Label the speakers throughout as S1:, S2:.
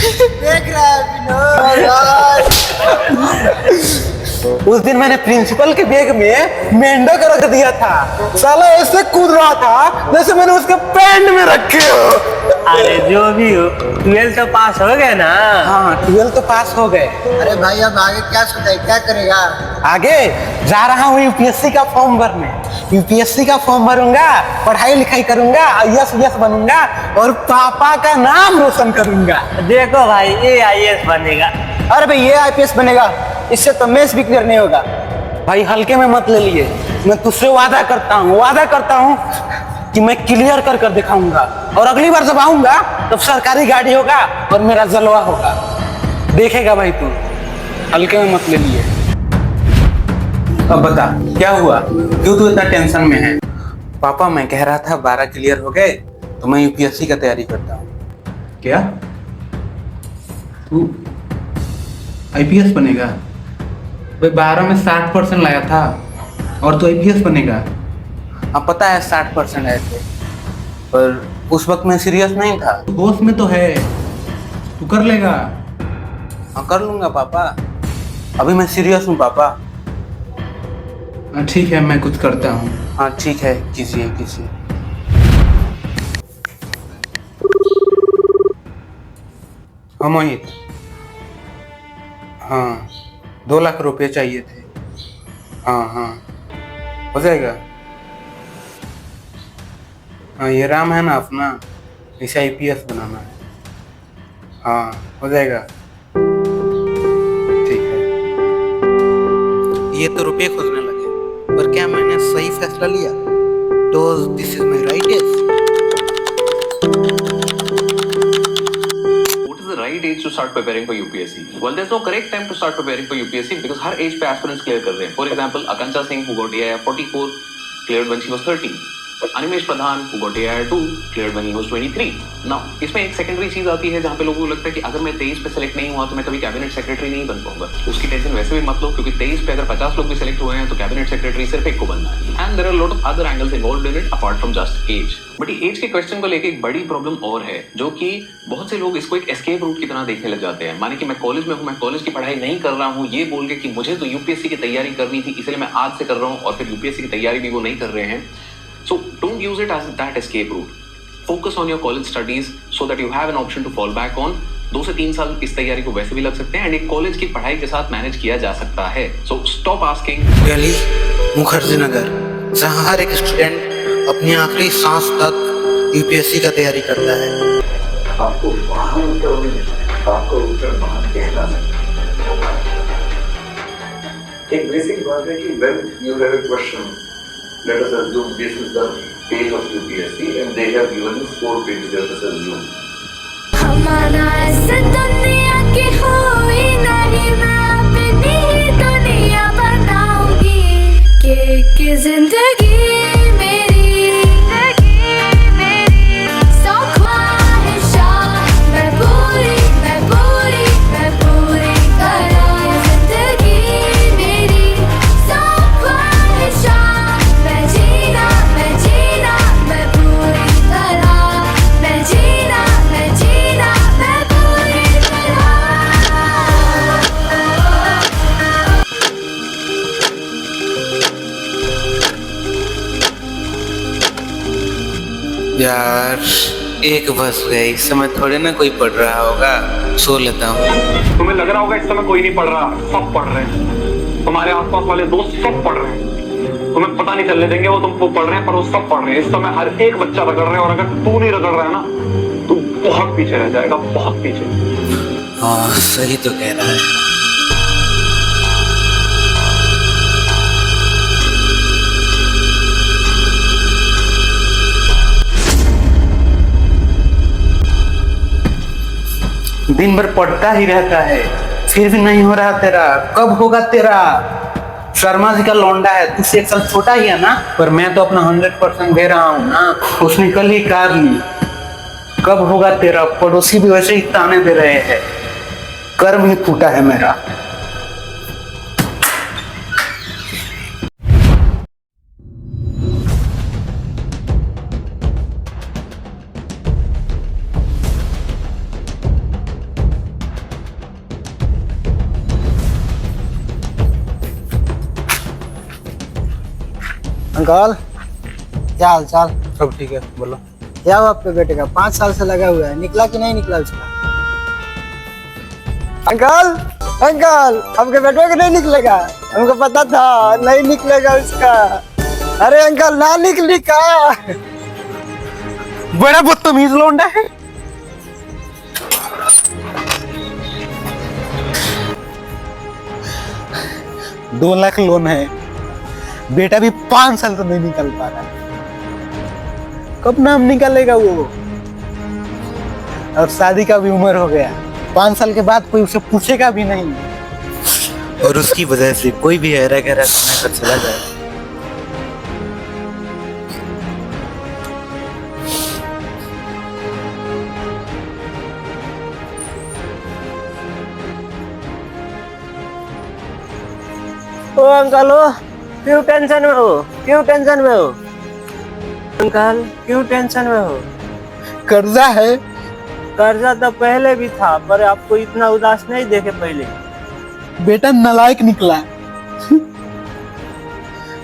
S1: देख रहा है विनोद।
S2: उस दिन मैंने प्रिंसिपल के बैग में मेंढक रख दिया था, साला ऐसे कूद रहा था जैसे मैंने उसके पैंट में रखे हो।
S3: अरे जो भी हो, 12 तो पास हो गए ना।
S2: हाँ 12 तो पास हो गए।
S1: अरे भाई अब आगे क्या सोचा है, क्या करेगा?
S2: आगे जा रहा हूँ यूपीएससी का फॉर्म भरने। यूपीएससी का फॉर्म भरूंगा, पढ़ाई लिखाई करूंगा, आईएएस बनूंगा और पापा का नाम रोशन करूंगा।
S3: देखो भाई, ये आईएएस बनेगा।
S1: अरे भाई ये आईपीएस बनेगा, इससे तो मेंस भी क्लियर नहीं होगा।
S2: भाई हल्के में मत ले लिए, मैं तुझसे वादा करता हूँ कि मैं क्लियर कर कर दिखाऊंगा। और अगली बार जब आऊंगा तब सरकारी गाड़ी होगा और मेरा जलवा होगा, देखेगा भाई तू। हल्के में मत ले लिए। अब बता क्या हुआ, क्यों तू इतना टेंशन में है? पापा मैं कह रहा था 12 क्लियर हो गए तो मैं यूपीएससी का तैयारी करता हूँ। क्या तू आईपीएस बनेगा? भाई 12 में 60% लाया था और तू आईपीएस बनेगा? अब पता है 60% आए थे, पर उस वक्त मैं सीरियस नहीं था। होश में तो है, तू कर लेगा। हाँ कर लूंगा पापा, अभी मैं सीरियस हूँ पापा। ठीक है मैं कुछ करता हूँ। हाँ ठीक है, कीजिए। हाँ मोहित, हाँ 2 लाख रुपए चाहिए थे। हाँ हो जाएगा। हाँ ये राम है ना अपना, इसे आईपीएस बनाना है। हाँ हो जाएगा, ठीक है। ये तो रुपये खोजने लगे, पर क्या मैंने सही फैसला लिया? Does this is my right age?
S4: Right age to start preparing for UPSC? Well, there's no correct time to start preparing for UPSC because her age पे aspirants clear कर रहे हैं. For example, Akanksha Singh who got AIR 44 cleared when she was 13. Animesh Pradhan who got AIR 2 cleared when he was 23. Now, इसमें एक secondary चीज आती है जहाँ पे लोगों को लगता है कि अगर मैं 23 पे सेलेक्ट नहीं हुआ तो मैं कभी कैबिनेट सेक्रेटरी नहीं बन पाऊंगा। उसकी टेंशन वैसे भी मत लो, क्योंकि 23 पे अगर 50 लोग भी सेलेक्ट हुए हैं तो कैबिनेट सेक्रेटरी सिर्फ एक को बनना है। And there are lot of other angles involved in it apart from just age. But ये एज के क्वेश्चन को लेकर एक बड़ी प्रॉब्लम और है, जो कि बहुत से लोग इसको एक एस्केप रूट की तरह देखने लग जाते हैं। माने कि मैं कॉलेज में हूँ, मैं कॉलेज की पढ़ाई नहीं कर रहा हूँ, ये बोल के कि मुझे तो यूपीएससी की तैयारी करनी थी इसलिए मैं आज से कर रहा हूँ, और फिर यूपीएससी की तैयारी भी वो नहीं कर रहे हैं। So don't use it as that escape route. Focus on your college studies so that you have an option to fall back on. 2 से 3 साल इस तैयारी को वैसे भी लग सकते हैं एंड एक कॉलेज की पढ़ाई के साथ मैनेज किया जा सकता है। So stop asking.
S2: Delhi Mukherjee Nagar, जहाँ हर एक स्टूडेंट अपनी आखिरी सांस तक यूपीएससी का तैयारी करता है।
S5: आपको वहां आपको उत्तर वहां कहना है। एक बेसिक बात है कि when you have a question, let us assume this is the page of UPSC and they have given you 4 pages. Let us assume
S6: हमारा ऐसे दुनिया की हुई नहीं, मैं अपनी ही दुनिया बनाऊंगी कि जिंदगी
S2: यार एक बस गई, इस समय थोड़े ना कोई पढ़ रहा होगा, सो लेता हूँ।
S7: तुम्हें लग रहा होगा इस समय कोई नहीं पढ़ रहा, सब पढ़ रहे हैं। तुम्हारे आसपास वाले दोस्त सब पढ़ रहे हैं, तुम्हें पता नहीं चलने देंगे वो तुमको पढ़ रहे हैं, पर वो सब पढ़ रहे हैं। इस समय हर एक बच्चा रगड़ रहा है, और अगर तू नहीं रगड़ रहा है ना तो बहुत पीछे रह जाएगा, बहुत पीछे।
S2: हाँ सही तो कह रहा है। दिन भर पढ़ता ही रहता है, फिर भी नहीं हो रहा तेरा। कब होगा तेरा? शर्मा जी का लौंडा है, तुझसे 1 साल छोटा ही है ना, पर मैं तो अपना 100% दे रहा हूँ ना। उसने कल ही कार ली, कब होगा तेरा? पड़ोसी भी वैसे ही ताने दे रहे हैं, कर्म ही फूटा है मेरा।
S1: अंकल, क्या हाल चाल?
S2: सब ठीक है, बोलो।
S1: क्या हुआ आपके बेटे का? 5 साल से लगा हुआ है, निकला कि नहीं निकला उसका? अंकल, अंकल, आपके बेटे का नहीं निकलेगा? हमको पता था नहीं निकलेगा उसका। अरे अंकल, ना निकली का?
S2: बड़ा बदतमीज लौंडा है। दो लाख लोन है, बेटा भी 5 साल तो नहीं निकल पा रहा। कब नाम निकालेगा वो? और शादी का भी उम्र हो गया, 5 साल के बाद कोई उसे पूछेगा भी नहीं, और उसकी वजह से कोई भी हैरा गैरा कर चला जाए।
S3: ओ अंकल, ओ क्यों टेंशन में हो? क्यों टेंशन में हो अंकल? क्यों टेंशन में हो?
S2: कर्जा है।
S3: कर्जा तो पहले भी था, पर आपको इतना उदास नहीं देखे पहले।
S2: बेटा नालायक निकला।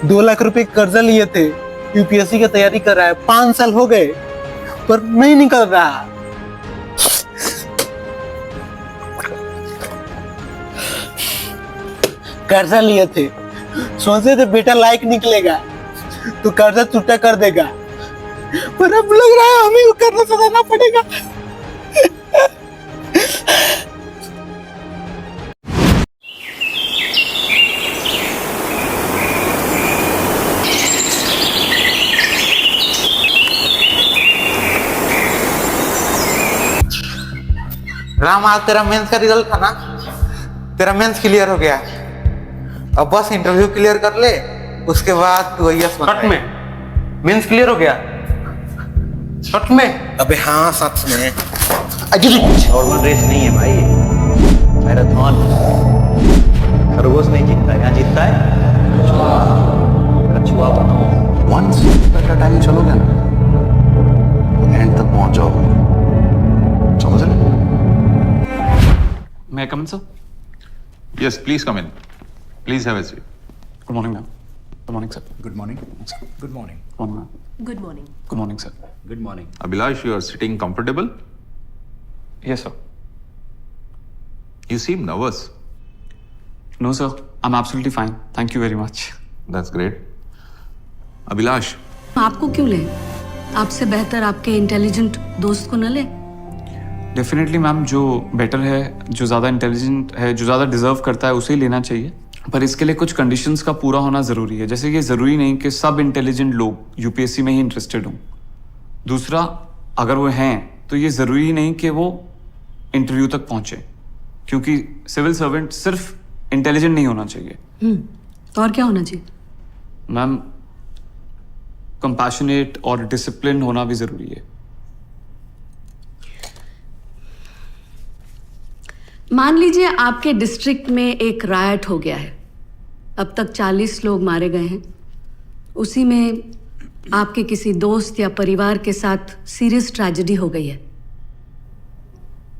S2: 2 लाख रुपए कर्जा लिए थे, यूपीएससी की तैयारी कर रहा है, 5 साल हो गए पर नहीं निकल रहा। कर्जा लिए थे, सोचे थे बेटा लायक निकलेगा तो कर्जा चुकता कर देगा, पर अब लग रहा है हमें कर्जा सदाना पड़ेगा। राम, आज तेरा मेंस का रिजल्ट था ना? तेरा मेंस क्लियर हो गया, अब बस इंटरव्यू क्लियर कर ले, उसके बाद तू आईएएस बन
S3: सच में
S2: मेंस क्लियर हो गया? सच में? अबे हाँ, सच में।
S8: नॉर्मल रेस नहीं है भाई, मैराथन। खरगोश नहीं जीतता, यहाँ जीतता है कछुआ।
S9: वंस का टाइम चलोगे ना, एंड तक पहुंच जाओगे, समझ रहे?
S10: May I come in, sir?
S11: Yes, please come in. Please have a seat.
S10: Good morning, ma'am. Good morning, sir.
S9: Good morning. Good morning.
S10: Good morning, ma'am.
S12: Good morning.
S10: Good morning, sir.
S9: Good morning.
S11: Abhilash, you are sitting comfortable?
S10: Yes, sir.
S11: You seem nervous.
S10: No, sir. I'm absolutely fine. Thank you very much.
S11: That's great. Abhilash,
S12: आपको क्यों ले? आपसे बेहतर आपके intelligent दोस्त को न ले?
S10: डेफिनेटली मैम, जो बेटर है, जो ज़्यादा इंटेलिजेंट है, जो ज़्यादा डिजर्व करता है, उसे ही लेना चाहिए। पर इसके लिए कुछ कंडीशंस का पूरा होना ज़रूरी है। जैसे ये ज़रूरी नहीं कि सब इंटेलिजेंट लोग यूपीएससी में ही इंटरेस्टेड हों। दूसरा, अगर वो हैं तो ये ज़रूरी नहीं कि वो इंटरव्यू तक पहुँचे, क्योंकि सिविल सर्वेंट सिर्फ इंटेलिजेंट नहीं होना चाहिए।
S12: और क्या होना चाहिए?
S10: मैम, कंपैशनेट और डिसिप्लिन होना भी ज़रूरी है।
S12: मान लीजिए आपके डिस्ट्रिक्ट में एक रायट हो गया है, अब तक 40 लोग मारे गए हैं, उसी में आपके किसी दोस्त या परिवार के साथ सीरियस ट्रेजेडी हो गई है,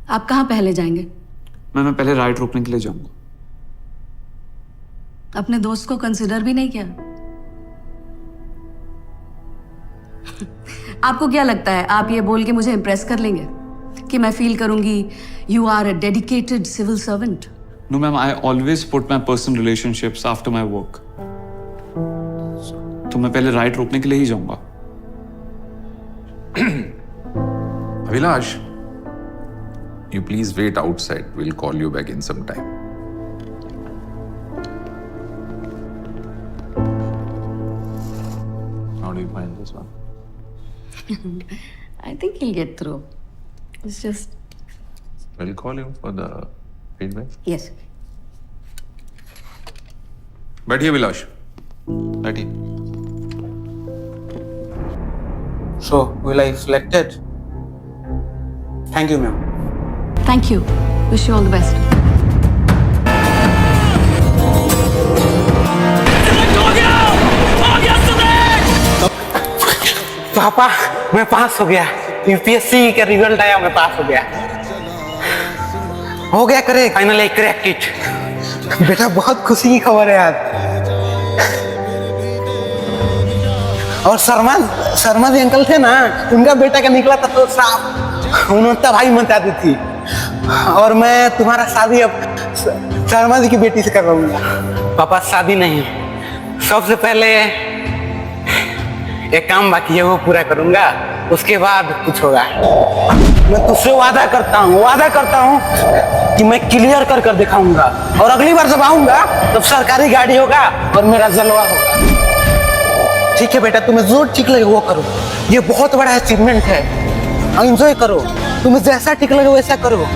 S12: आप कहाँ पहले जाएंगे?
S10: मैं पहले राइट रोकने के लिए जाऊंगा।
S12: अपने दोस्त को कंसिडर भी नहीं किया? आपको क्या लगता है आप ये बोल के मुझे इंप्रेस कर लेंगे कि मैं फील करूंगी you are a dedicated civil servant?
S10: No ma'am, I always put my personal relationships after my work. तो मैं पहले राइट रोकने के लिए ही जाऊंगा।
S11: Abhilash, you please wait outside. We'll call you back in some time. How do you find this one?
S12: I think he'll get through. It's just...
S11: We'll call you for the feedback.
S12: Yes.
S11: बैठिए अभिलाष, बैठिए।
S2: So, will I selected? Thank you, ma'am.
S12: Thank you. Wish you all the best.
S2: पापा, मैं पास हो गया। UPSC का result आया, मैं पास हो गया। हो गया करे, फाइनली क्रैक्ड इट। बेटा बहुत खुशी की खबर है आज। और शर्मा जी अंकल थे ना, उनका बेटा का निकला था तो साहब उन्होंने भाई मचा दी थी। और मैं तुम्हारा शादी अब शर्मा जी की बेटी से करवाऊंगा। पापा शादी नहीं, सबसे पहले एक काम बाकी है वो पूरा करूंगा, उसके बाद कुछ होगा। मैं तुझसे वादा करता हूँ कि मैं क्लियर कर दिखाऊंगा, और अगली बार जब आऊंगा तब सरकारी गाड़ी होगा और मेरा जलवा होगा। ठीक है बेटा, तुम्हें जो ठीक लगे वो करो, ये बहुत बड़ा अचीवमेंट है, एंजॉय करो, तुम्हें जैसा ठीक लगे वैसा करो।